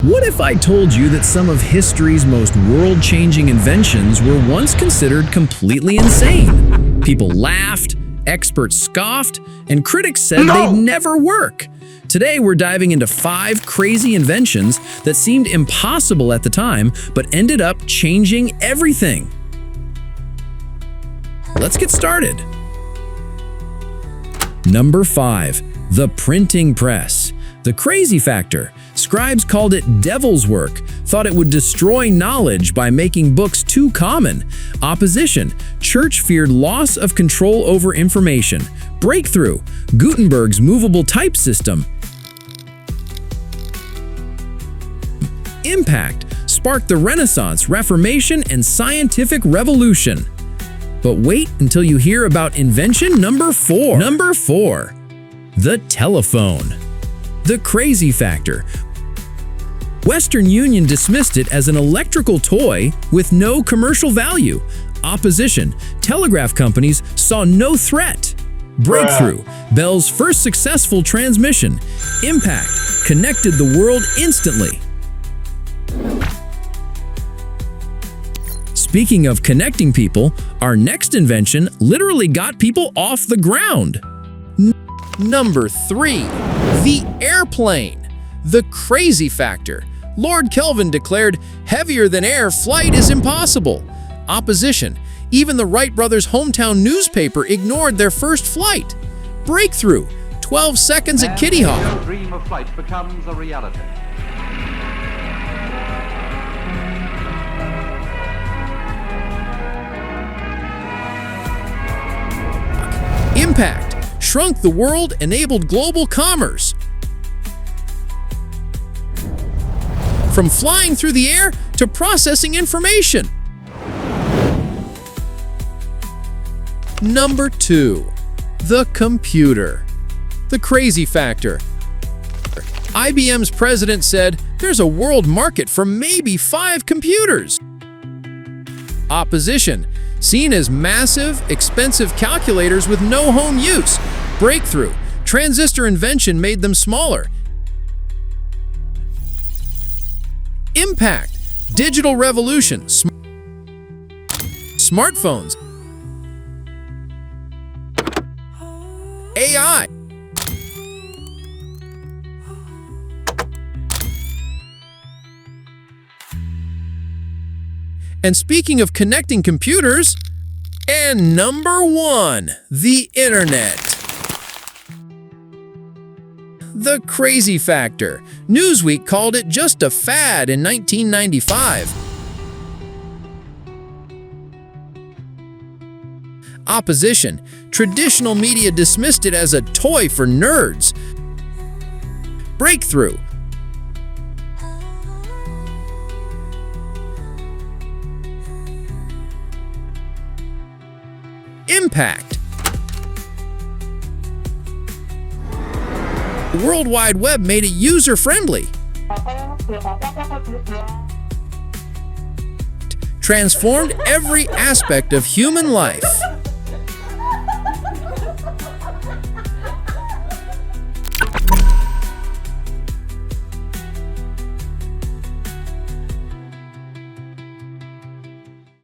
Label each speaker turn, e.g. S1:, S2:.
S1: What if I told you that some of history's most world-changing inventions were once considered completely insane? People laughed, experts scoffed, and critics said they'd never work. Today, we're diving into 5 crazy inventions that seemed impossible at the time, but ended up changing everything. Let's get started. Number 5. The printing press. The crazy factor. Scribes called it devil's work, thought it would destroy knowledge by making books too common. Opposition. Church feared loss of control over information. Breakthrough. Gutenberg's movable type system. Impact. Sparked the Renaissance, Reformation, and scientific revolution. But wait until you hear about invention number 4. Number 4. The telephone. The crazy factor. Western Union dismissed it as an electrical toy with no commercial value. Opposition. Telegraph companies saw no threat. Breakthrough. Bell's first successful transmission. Impact. Connected the world instantly. Speaking of connecting people, our next invention literally got people off the ground. Number 3. The airplane. The crazy factor. Lord Kelvin declared, heavier than air flight is impossible. Opposition. Even the Wright brothers' hometown newspaper ignored their first flight. Breakthrough. 12 seconds at Kitty Hawk.
S2: The dream of flight becomes a reality.
S1: Impact. Shrunk the world, enabled global commerce. From flying through the air to processing information. Number 2. The computer. The crazy factor. IBM's president said, there's a world market for maybe 5 computers. Opposition. Seen as massive, expensive calculators with no home use. Breakthrough. Transistor invention made them smaller. Impact. Digital revolution. Smartphones. AI. And speaking of connecting computers, and number 1, the internet. The crazy factor. Newsweek called it just a fad in 1995. Opposition. Traditional media dismissed it as a toy for nerds. Breakthrough. Impact. The World Wide Web made it user-friendly. Transformed every aspect of human life.